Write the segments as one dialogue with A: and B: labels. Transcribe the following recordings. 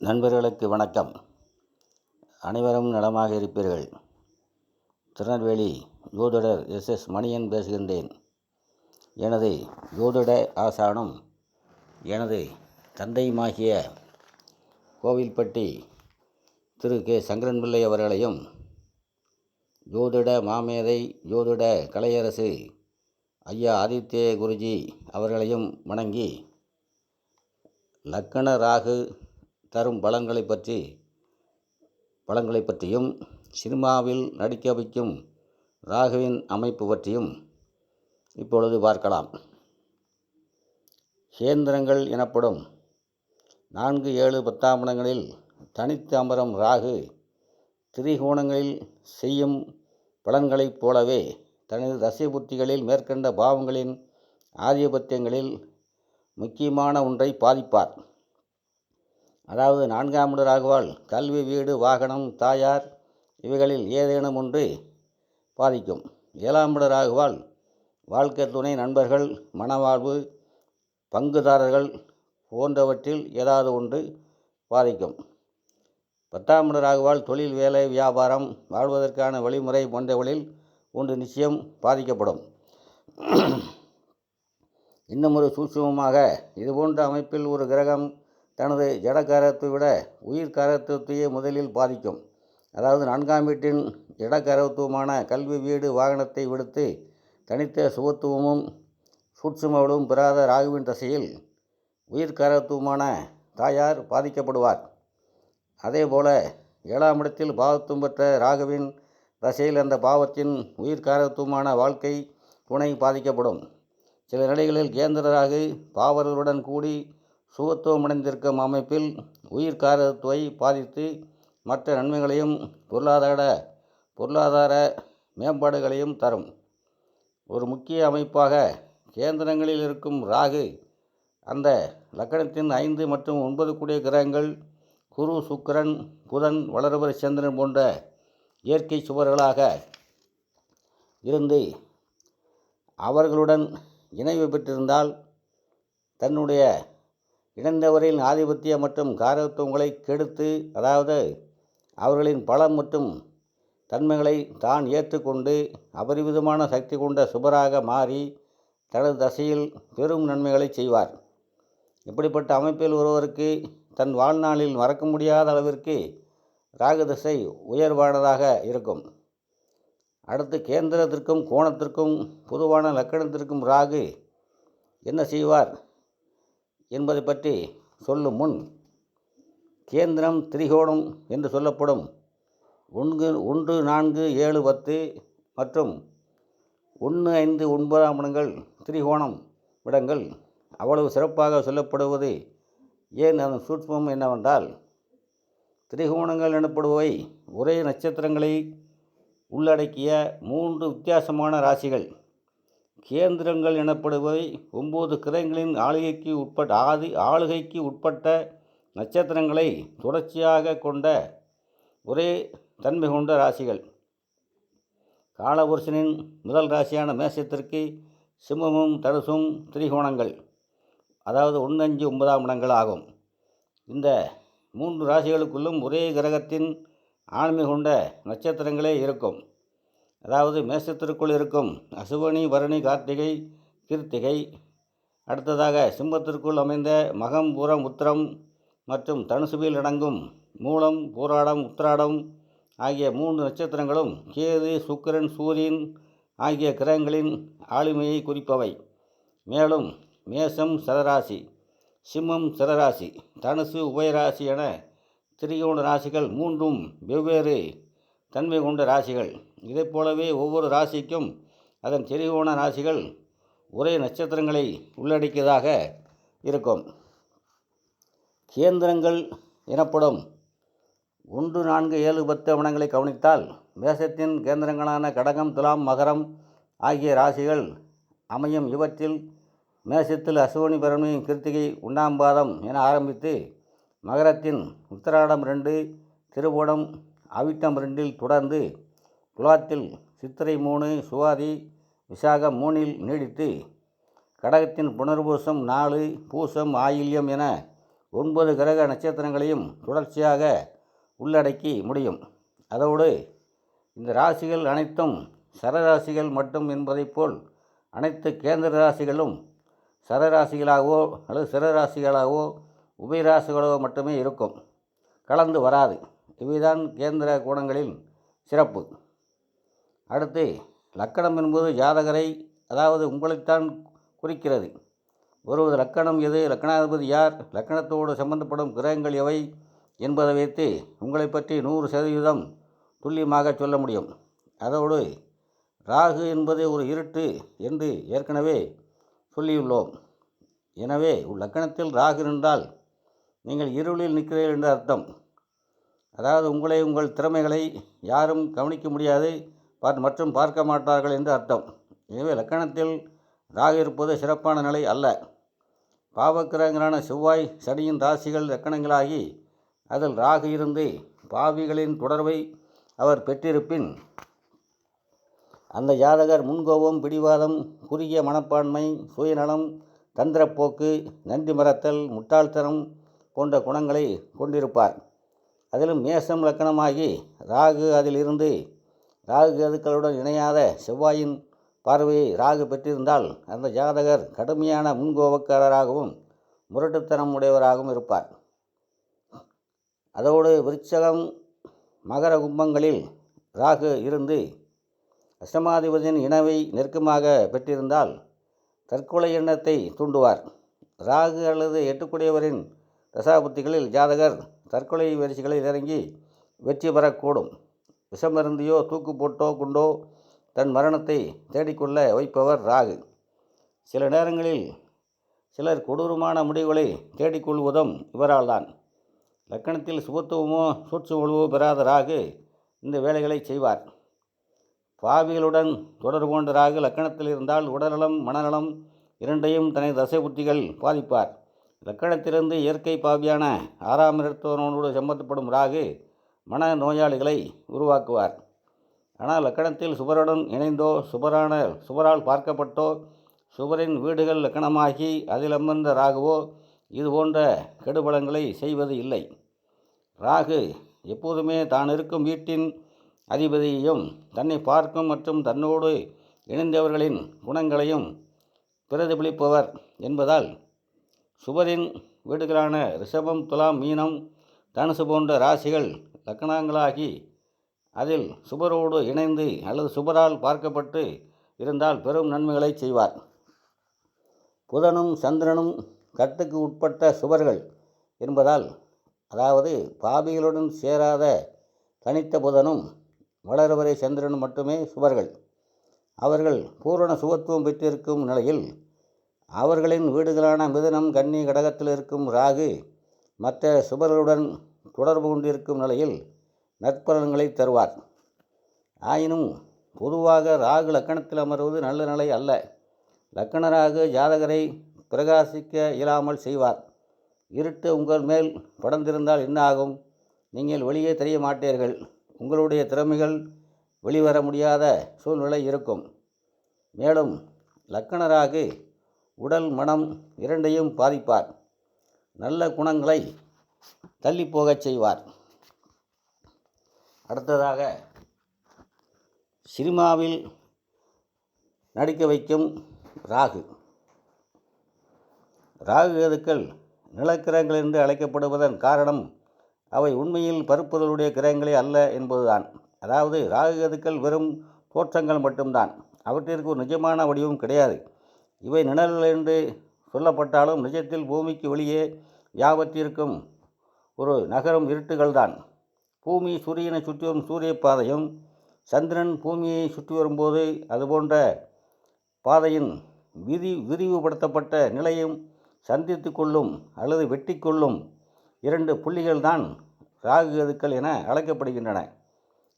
A: நண்பர்களுக்கு வணக்கம். அனைவரும் நலமாக இருப்பீர்கள். திருநெல்வேலி ஜோதிடர் எஸ் மணியன் பேசுகின்றேன். எனது ஜோதிட ஆசானும் எனது தந்தையுமாகிய கோவில்பட்டி திரு கே சங்கரன்பிள்ளை அவர்களையும் ஜோதிட மாமேதை ஜோதிட கலையரசு ஐயா ஆதித்ய குருஜி அவர்களையும் வணங்கி லக்கண ராகு தரும் பலன்களை பற்றியும் சினிமாவில் நடிக்க வைக்கும் ராகுவின் அமைப்பு பற்றியும் இப்பொழுது பார்க்கலாம். கேந்திரங்கள் எனப்படும் 4, 7, 10ஆம் இடங்களில் தனித்து அமரும் ராகு திரிகோணங்களில் செய்யும் பலன்களைப் போலவே தனது தசை புத்திகளில் மேற்கண்ட பாவங்களின் ஆதிபத்தியங்களில் முக்கியமான ஒன்றை பாதிப்பார். அதாவது 4ஆம் இட ராகுவால் கல்வி, வீடு, வாகனம், தாயார் இவைகளில் ஏதேனும் ஒன்று பாதிக்கும். 7ஆம் இட ராகுவால் வாழ்க்கை துணை, நண்பர்கள், மனவாழ்வு, பங்குதாரர்கள் போன்றவற்றில் ஏதாவது ஒன்று பாதிக்கும். 10ஆம் இட ராகுவால் தொழில், வேலை, வியாபாரம், வாழ்வதற்கான வழிமுறை போன்றவற்றில் ஒன்று நிச்சயம் பாதிக்கப்படும். இன்னும் ஒரு சூட்சுமமாக, இதுபோன்ற அமைப்பில் ஒரு கிரகம் தனது ஜடகாரத்தை விட உயிர்காரத்துவத்தையே முதலில் பாதிக்கும். அதாவது 4ஆம் வீட்டின் ஜடகாரத்துவமான கல்வி, வீடு, வாகனத்தை விடுத்து தனித்த சுகத்துவமும் சூட்சுமவளும் பெறாத ராகுவின் தசையில் உயிர்காரத்துவமான தாயார் பாதிக்கப்படுவார். அதேபோல 7ஆம் இடத்தில் பாவத்துவம் பெற்ற ராகுவின் தசையில் அந்த பாவத்தின் உயிர்காரத்துவமான வாழ்க்கை துணை பாதிக்கப்படும். சில நிலைகளில் கேந்திர ராகு பாவர்களுடன் கூடி சுகத்துவமடைந்திருக்கும் அமைப்பில் உயிர்காரத்துவை பாதித்து மற்ற நன்மைகளையும் பொருளாதார மேம்பாடுகளையும் தரும். ஒரு முக்கிய அமைப்பாக கேந்திரங்களில் இருக்கும் ராகு அந்த லக்கணத்தின் 5 மற்றும் 9 கூடிய கிரகங்கள் குரு, சுக்கிரன், புதன், வளர்பிறை சந்திரன் போன்ற இயற்கை சுவர்களாக இருந்து அவர்களுடன் இணைவு பெற்றிருந்தால் தன்னுடைய இணைந்தவரின் ஆதிபத்திய மற்றும் காரத்துவங்களை கெடுத்து, அதாவது அவர்களின் பலம் மற்றும் தன்மைகளை தான் ஏற்றுக்கொண்டு அபரிவிதமான சக்தி கொண்ட சுபராக மாறி தனது தசையில் பெரும் நன்மைகளை செய்வார். இப்படிப்பட்ட அமைப்பில் ஒருவருக்கு தன் வாழ்நாளில் மறக்க முடியாத அளவிற்கு ராகு தசை உயர்வானதாக இருக்கும். அடுத்து கேந்திரத்திற்கும் கோணத்திற்கும் பொதுவான லக்கணத்திற்கும் ராகு என்ன செய்வார் என்பதை பற்றி சொல்லும் முன், கேந்திரம், திரிகோணம் என்று சொல்லப்படும் 1, 4, 7, 10 மற்றும் 1, 5, 9ஆம் இடங்கள் திரிகோணம் இடங்கள் அவ்வளவு சிறப்பாக சொல்லப்படுவது ஏன்? அதன் சூட்சமம் என்னவென்றால், திரிகோணங்கள் எனப்படுபவை ஒரே நட்சத்திரங்களை உள்ளடக்கிய 3 வித்தியாசமான ராசிகள். கேந்திரங்கள் எனப்படுபவை 9 கிரகங்களின் ஆளுகைக்கு உட்பட்ட நட்சத்திரங்களை தொடர்ச்சியாக கொண்ட ஒரே தன்மை கொண்ட ராசிகள். காலபுருஷனின் முதல் ராசியான மேஷத்திற்கு சிம்மமும் தனுசும் திரிகோணங்கள், அதாவது 1, 5, 9ஆம் இடங்கள் ஆகும். இந்த 3 ராசிகளுக்குள்ளும் ஒரே கிரகத்தின் ஆளுமை கொண்ட நட்சத்திரங்களே இருக்கும். அதாவது மேஷத்திற்குள் இருக்கும் அசுவனி, பரணி, கார்த்திகை, கிருத்திகை. அடுத்ததாக சிம்மத்திற்குள் அமைந்த மகம், பூரம், உத்திரம் மற்றும் தனுசுவில் அடங்கும் மூலம், பூராடம், உத்திராடம் ஆகிய 3 நட்சத்திரங்களும் கேது, சுக்கிரன், சூரியன் ஆகிய கிரகங்களின் ஆளுமையை குறிப்பவை. மேலும் மேஷம் சரராசி, சிம்மம் சரராசி, தனுசு உபயராசி என திரிகோண ராசிகள் 3ம் வெவ்வேறு தன்மை கொண்ட ராசிகள். இதைப் போலவே ஒவ்வொரு ராசிக்கும் அதன் திரிகோண ராசிகள் ஒரே நட்சத்திரங்களை உள்ளடக்கியதாக இருக்கும். கேந்திரங்கள் எனப்படும் 1, 4, 7, 10 இடங்களை கவனித்தால் மேஷத்தின் கேந்திரங்களான கடகம், துலாம், மகரம் ஆகிய ராசிகள் அமையும். இவற்றில் மேஷத்தில் அசுவனி, பரணி, கிருத்திகை 1ஆம் பாதம் என ஆரம்பித்து மகரத்தின் உத்திராடம் 2, திருவோணம், அவிட்டம் 2இல் தொடர்ந்து துலாத்தில் சித்திரை 3, சுவாதி, விசாகம் 3இல் நீடித்து கடகத்தின் புனர்பூசம் 4, பூசம், ஆயில்யம் என 9 கிரக நட்சத்திரங்களையும் தொடர்ச்சியாக உள்ளடக்கி முடியும். அதோடு இந்த ராசிகள் அனைத்தும் சரராசிகள் மட்டும் என்பதைப் போல் அனைத்து கேந்திர ராசிகளும் சரராசிகளாகவோ அல்லது சிறராசிகளாகவோ உபயராசிகளாகவோ மட்டுமே இருக்கும், கலந்து வராது. இவைதான் கேந்திர கோணங்களின் சிறப்பு. அடுத்து லக்கணம் என்பது ஜாதகரை, அதாவது உங்களைத்தான் குறிக்கிறது. ஒருவது லக்கணம் எது, லக்கணாதிபதி யார், லக்கணத்தோடு சம்பந்தப்படும் கிரகங்கள் எவை என்பதை வைத்து உங்களை பற்றி 100% துல்லியமாக சொல்ல முடியும். அதோடு ராகு என்பது ஒரு இருட்டு என்று ஏற்கனவே சொல்லியுள்ளோம். எனவே லக்கணத்தில் ராகு இருந்தால் நீங்கள் இருளில் நிற்கிறீர்கள் என்ற அர்த்தம். அதாவது உங்களை, உங்கள் திறமைகளை யாரும் கவனிக்க முடியாது மற்றும் பார்க்க மாட்டார்கள் என்று அர்த்தம். எனவே லக்கணத்தில் ராகு இருப்பது சிறப்பான நிலை அல்ல. பாவக்கிரகங்களான செவ்வாய், சனியின் ராசிகள் லக்கணங்களாகி அதில் ராகு இருந்து பாவிகளின் தொடர்பை அவர் பெற்றிருப்பின் அந்த ஜாதகர் முன்கோபம், பிடிவாதம், குறுகிய மனப்பான்மை, சுயநலம், தந்திரப்போக்கு, நன்றி மறத்தல், முட்டாள்தனம் போன்ற குணங்களை கொண்டிருப்பார். அதிலும் மேசம் லக்கணமாகி ராகு அதில் இருந்து ராகு கேதுக்களுடன் இணையாத செவ்வாயின் பார்வையை ராகு பெற்றிருந்தால் அந்த ஜாதகர் கடுமையான முன்கோபக்காரராகவும் முரட்டுத்தனம் உடையவராகவும் இருப்பார். அதோடு விருச்சகம், மகர கும்பங்களில் ராகு இருந்து அஷ்டமாதிபதியின் இனவை நெருக்கமாக பெற்றிருந்தால் தற்கொலை எண்ணத்தை தூண்டுவார். ராகு அல்லது எட்டுக்குடையவரின் தசாபுத்திகளில் ஜாதகர் தற்கொலை வரிசைகளில் இறங்கி வெற்றி பெறக்கூடும். விஷமருந்தியோ தூக்கு போட்டோ கொண்டோ தன் மரணத்தை தேடிக்கொள்ள வைப்பவர் ராகு. சில நேரங்களில் சிலர் கொடூரமான முடிவுகளை தேடிக்கொள்வதும் இவரால் தான். லக்கணத்தில் சுபத்துவமோ சூட்சுமோ பெறாத ராகு இந்த வேலைகளை செய்வார். பாவிகளுடன் தொடர்பு கொண்ட ராகு லக்கணத்தில் இருந்தால் உடல்நலம், மனநலம் இரண்டையும் தனது தசை புத்திகள் பாதிப்பார். லக்கணத்திலிருந்து இயற்கை பாவியான 6ஆம் இடத்தோடு சம்பந்தப்படும் ராகு மன நோயாளிகளை உருவாக்குவார். ஆனால் லக்கணத்தில் சுபருடன் இணைந்தோ சுபரால் பார்க்கப்பட்டோ சுபரின் வீடுகள் லக்கணமாகி அதில் அமர்ந்த ராகுவோ இது போன்ற கெடுபலங்களை செய்வது இல்லை. ராகு எப்போதுமே தான் இருக்கும் வீட்டின் அதிபதியையும் தன்னை பார்க்கும் மற்றும் தன்னோடு இணைந்தவர்களின் குணங்களையும் பிரதிபலிப்பவர் என்பதால் சுபரின் வீடுகளான ரிஷபம், துலாம், மீனம், தனுசு போன்ற ராசிகள் லக்கணங்களாகி அதில் சுபரோடு இணைந்து அல்லது சுபரால் பார்க்கப்பட்டு இருந்தால் பெரும் நன்மைகளை செய்வார். புதனும் சந்திரனும் கட்டுக்கு உட்பட்ட சுபர்கள் என்பதால், அதாவது பாவிகளுடன் சேராத தனித்த புதனும் வளர்வரை சந்திரனும் மட்டுமே சுபர்கள். அவர்கள் பூரண சுபத்துவம் பெற்றிருக்கும் நிலையில் அவர்களின் வீடுகளான மிதுனம், கன்னி, கடகத்தில் இருக்கும் ராகு மற்ற சுபர்களுடன் தொடர்பு கொண்டிருக்கும் நிலையில் நற்பலன்களை தருவார். ஆயினும் பொதுவாக ராகு லக்கணத்தில் அமர்வது நல்ல நிலை அல்ல. லக்கண ராகு ஜாதகரை பிரகாசிக்க இயலாமல் செய்வார். இருட்டு உங்கள் மேல் படர்ந்திருந்தால் என்ன ஆகும்? நீங்கள் வெளியே தெரிய மாட்டீர்கள். உங்களுடைய திறமைகள் வெளிவர முடியாத சூழ்நிலை இருக்கும். மேலும் லக்கண ராகு உடல், மனம் இரண்டையும் பாதிப்பார். நல்ல குணங்களை தள்ளிப்போகச் செய்வார். அடுத்ததாக சினிமாவில் நடிக்க வைக்கும் ராகு. ராகு கேதுக்கள் நிலக்கிரகங்கள் என்று அழைக்கப்படுவதன் காரணம் அவை உண்மையில் பருப்பொருளுடைய கிரகங்களே அல்ல என்பதுதான். அதாவது ராகு கேதுக்கள் வெறும் தோற்றங்கள் மட்டும்தான், அவற்றிற்கு ஒரு நிஜமான வடிவம் கிடையாது. இவை நிழல்கள் என்று சொல்லப்பட்டாலும் நிஜத்தில் பூமிக்கு வெளியே வியாபத்திருக்கும் ஒரு நகரும் இருட்டுகள்தான். பூமி சூரியனை சுற்றி வரும் சூரிய பாதையும் சந்திரன் பூமியை சுற்றி வரும்போது அதுபோன்ற பாதையின் விரிவுபடுத்தப்பட்ட நிலையும் சந்தித்து கொள்ளும் அல்லது வெட்டி கொள்ளும் 2 புள்ளிகள்தான் ராகு கேதுக்கள் என அழைக்கப்படுகின்றன.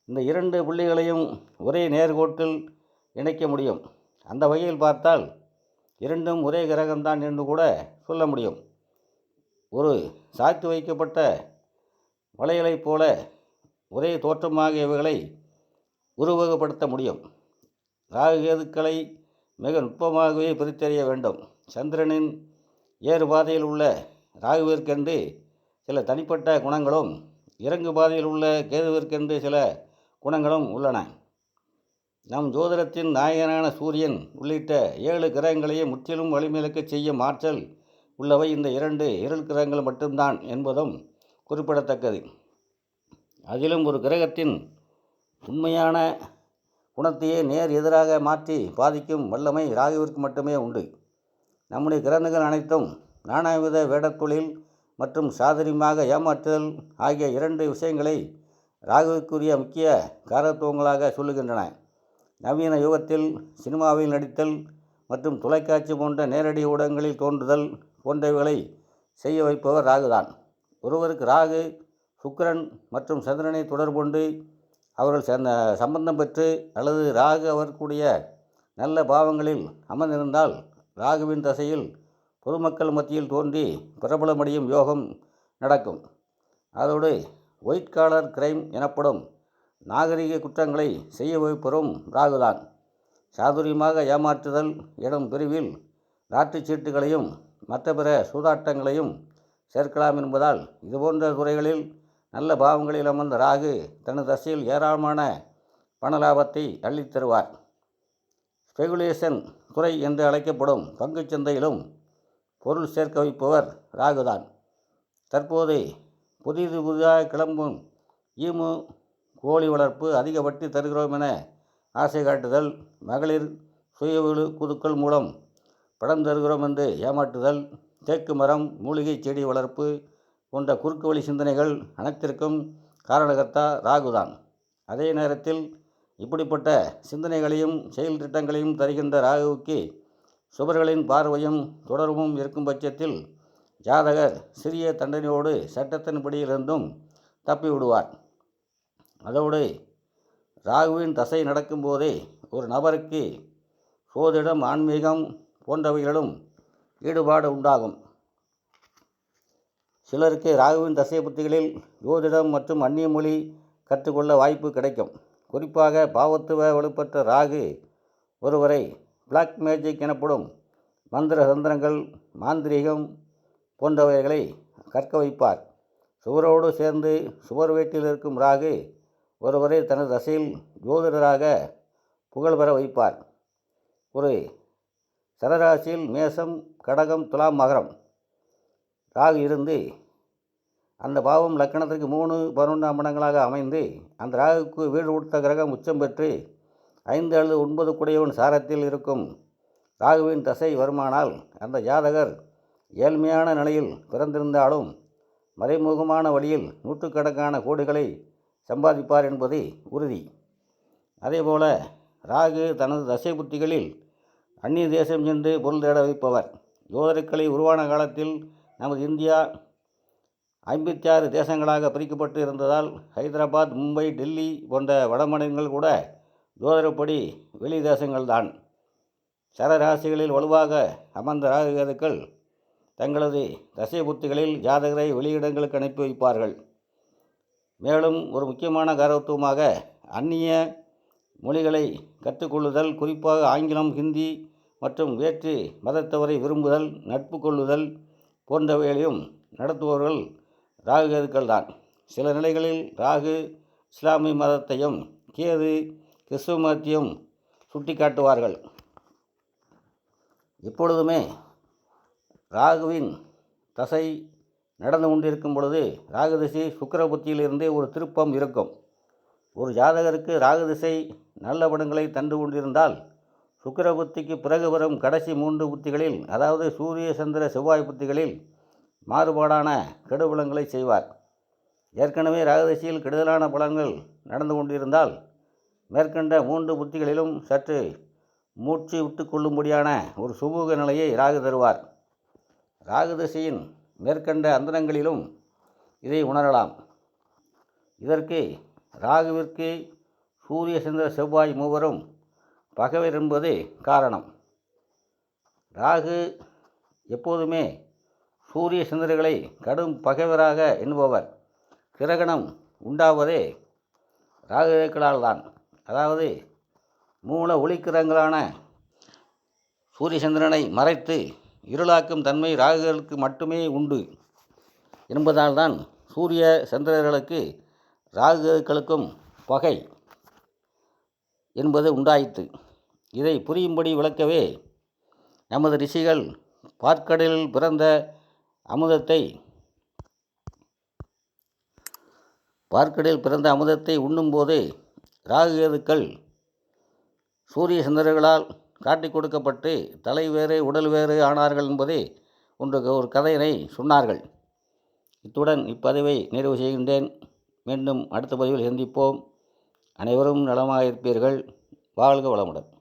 A: இந்த 2 புள்ளிகளையும் ஒரே நேர்கோட்டில் இணைக்க முடியும். அந்த வகையில் பார்த்தால் இரண்டும் ஒரே கிரகம்தான் என்று கூட சொல்ல முடியும். ஒரு சாய்த்து வைக்கப்பட்ட வளையலைப் போல ஒரே தோற்றமாக இவைகளை உருவகப்படுத்த முடியும். ராகு கேதுக்களை மிக நுட்பமாகவே பிரித்தறிய வேண்டும். சந்திரனின் ஏறு பாதையில் உள்ள ராகுவிற்கென்று சில தனிப்பட்ட குணங்களும் இறங்கு பாதையில் உள்ள கேதுவிற்கென்று சில குணங்களும் உள்ளன. நம் ஜோதிடத்தின் நாயகனான சூரியன் உள்ளிட்ட 7 கிரகங்களையும் முற்றிலும் வலிமிழக்கச் செய்யும் ஆற்றல் உள்ளவை இந்த 2 இருள் கிரகங்கள் மட்டும்தான் என்பதும் குறிப்பிடத்தக்கது. அதிலும் ஒரு கிரகத்தின் உண்மையான குணத்தையே நேர் எதிராக மாற்றி பாதிக்கும் வல்லமை ராகுவிற்கு மட்டுமே உண்டு. நம்முடைய கிரகங்கள் அனைத்தும் நானாவித வேடத்தொழில் மற்றும் சாதுரியமாக ஏமாற்றுதல் ஆகிய 2 விஷயங்களை ராகுவிற்குரிய முக்கிய காரத்துவங்களாக சொல்லுகின்றன. நவீன யுகத்தில் சினிமாவில் நடித்தல் மற்றும் தொலைக்காட்சி போன்ற நேரடி ஊடகங்களில் தோன்றுதல் போன்றவைகளை செய்ய வைப்பவர் ராகுதான். ஒருவருக்கு ராகு, சுக்கிரன் மற்றும் சந்திரனை தொடர்புண்டு அவர்கள் சம்பந்தம் பெற்று அல்லது ராகு அவர்களுடைய நல்ல பாவங்களில் அமர்ந்திருந்தால் ராகுவின் தசையில் பொதுமக்கள் மத்தியில் தோன்றி பிரபலமடையும் யோகம் நடக்கும். அதோடு ஒயிட் காலர் கிரைம் எனப்படும் நாகரிக குற்றங்களை செய்ய வைப்பவரும் ராகுதான். சாதுரியமாக ஏமாற்றுதல் எனும் பிரிவில் லாட்டரி சீட்டுகளையும் மற்ற பிற சூதாட்டங்களையும் சேர்க்கலாம் என்பதால் இதுபோன்ற துறைகளில் நல்ல பாவங்களில் அமர்ந்த ராகு தனது தசையில் ஏராளமான பண லாபத்தை அள்ளித் தருவார். ஸ்பெகுலேஷன் துறை என்று அழைக்கப்படும் பங்குச் சந்தையிலும் பொருள் சேர்க்க வைப்பவர் ராகுதான். தற்போது புதிதாக கிளம்பும் ஈமு கோழி வளர்ப்பு, அதிக வட்டி தருகிறோம் என ஆசை காட்டுதல், மகளிர் சுய குழுக்கள் மூலம் படம் தருகிறோம் என்று ஏமாற்றுதல், தேக்கு மரம், மூலிகை செடி வளர்ப்பு போன்ற குறுக்கு வழி சிந்தனைகள் அனைத்திற்கும் காரணகர்த்தா ராகுதான். அதே நேரத்தில் இப்படிப்பட்ட சிந்தனைகளையும் செயல் திட்டங்களையும் தருகின்ற ராகுவுக்கு சுபர்களின் பார்வையும் தொடர்பும் இருக்கும் பட்சத்தில் ஜாதகர் சிறிய தண்டனையோடு சட்டத்தின் பிடியிலிருந்தும் தப்பி விடுவார். அதோடு ராகுவின் தசை நடக்கும்போதே ஒரு நபருக்கு சோதிடம், ஆன்மீகம் போன்றவைகளிலும் ஈடுபாடு உண்டாகும். சிலருக்கு ராகுவின் தசை புத்திகளில் ஜோதிடம் மற்றும் அந்நிய மொழி கற்றுக்கொள்ள வாய்ப்பு கிடைக்கும். குறிப்பாக பாவத்துவ வலுப்பெற்ற ராகு ஒருவரை பிளாக் மேஜிக் எனப்படும் மந்திர தந்திரங்கள், மாந்திரீகம் போன்றவைகளை கற்க வைப்பார். சுவரோடு சேர்ந்து சுவர் வீட்டில் இருக்கும் ராகு ஒருவரை தனது தசையில் ஜோதிடராக புகழ் பெற வைப்பார். ஒரு சரராசியில் மேசம், கடகம், துலாம், மகரம் ராகு இருந்து அந்த பாவம் லக்கணத்திற்கு 3, 11ஆம் இடங்களாக அமைந்து அந்த ராகுக்கு வீடு கொடுத்த கிரகம் உச்சம் பெற்று 5 அல்லது 9 குடையவன் சாரத்தில் இருக்கும் ராகுவின் தசை வருமானால் அந்த ஜாதகர் ஏழ்மையான நிலையில் பிறந்திருந்தாலும் மறைமுகமான வழியில் நூற்றுக்கணக்கான கோடிகளை சம்பாதிப்பார் என்பது உறுதி. அதேபோல ராகு தனது தசை புத்திகளில் அந்நிய தேசம் சென்று பொருள் தேட வைப்பவர். ஜோதிடக்கலை உருவான காலத்தில் நமது இந்தியா 56 தேசங்களாக பிரிக்கப்பட்டு இருந்ததால் ஹைதராபாத், மும்பை, டெல்லி போன்ற வடமாநிலங்கள் கூட ஜோதிடப்படி வெளி தேசங்கள்தான். சரராசிகளில் வலுவாக அமர்ந்த ராகுகேதுக்கள் தங்களது தசை புத்திகளில் ஜாதகரை வெளியிடங்களுக்கு அனுப்பி வைப்பார்கள். மேலும் ஒரு முக்கியமான காரத்துவமாக அந்நிய மொழிகளை கற்றுக்கொள்ளுதல், குறிப்பாக ஆங்கிலம், ஹிந்தி மற்றும் வேற்று மதத்தவரை விரும்புதல், நட்பு கொள்ளுதல் போன்றவைகளையும் நடத்துபவர்கள் ராகுகேதுக்கள் தான். சில நிலைகளில் ராகு இஸ்லாமிய மதத்தையும் கேது கிறிஸ்துவ மதத்தையும் சுட்டி காட்டுவார்கள். இப்பொழுதுமே ராகுவின் தசை நடந்து கொண்டிருக்கும் பொழுது ராகு திசை சுக்கிர புத்தியிலிருந்தே ஒரு திருப்பம் இருக்கும். ஒரு ஜாதகருக்கு ராகு திசை நல்ல படங்களை தந்து கொண்டிருந்தால் சுக்கிர புத்திக்கு பிறகு வரும் கடைசி 3 புத்திகளில், அதாவது சூரிய, சந்திர, செவ்வாய் புத்திகளில் மாறுபாடான கெடுபலங்களை செய்வார். ஏற்கனவே ராகு திசையில் கெடுதலான பலன்கள் நடந்து கொண்டிருந்தால் மேற்கண்ட 3 புத்திகளிலும் சற்று மூச்சு விட்டு கொள்ளும்படியான ஒரு சுமூக நிலையை ராகு தருவார். ராகு திசையின் மேற்கண்ட அந்தரங்களிலும் இதை உணரலாம். இதற்கு ராகுவிற்கு சூரிய, சந்திர, செவ்வாய் மூவரும் பகைவர் என்பது காரணம். ராகு எப்போதுமே சூரிய சந்திரர்களை கடும் பகைவராக எண்ணுபவர். கிரகணம் உண்டாவதே ராகுகளால் தான். அதாவது மூல ஒளிக்கிரகங்களான சூரிய சந்திரனை மறைத்து இருளாக்கும் தன்மை ராகுகளுக்கு மட்டுமே உண்டு. என்பதால்தான் சூரிய சந்திரர்களுக்கு ராகுகளுக்கும் பகை என்பது உண்டாயிற்று. இதை புரியும்படி விளக்கவே நமது ரிஷிகள் பாற்கடலில் பிறந்த அமுதத்தை உண்ணும்போது ராகுகேதுக்கள் சூரிய சந்திரர்களால் காட்டிக் கொடுக்கப்பட்டு தலை வேறு உடல் வேறு ஆனார்கள் என்பதே ஒரு கதையினை சொன்னார்கள். இத்துடன் இப்பதிவை நிறைவு செய்கின்றேன். மீண்டும் அடுத்த பதிவில் சந்திப்போம். அனைவரும் நலமாக இருப்பீர்கள். வாழ்க வளமுடன்.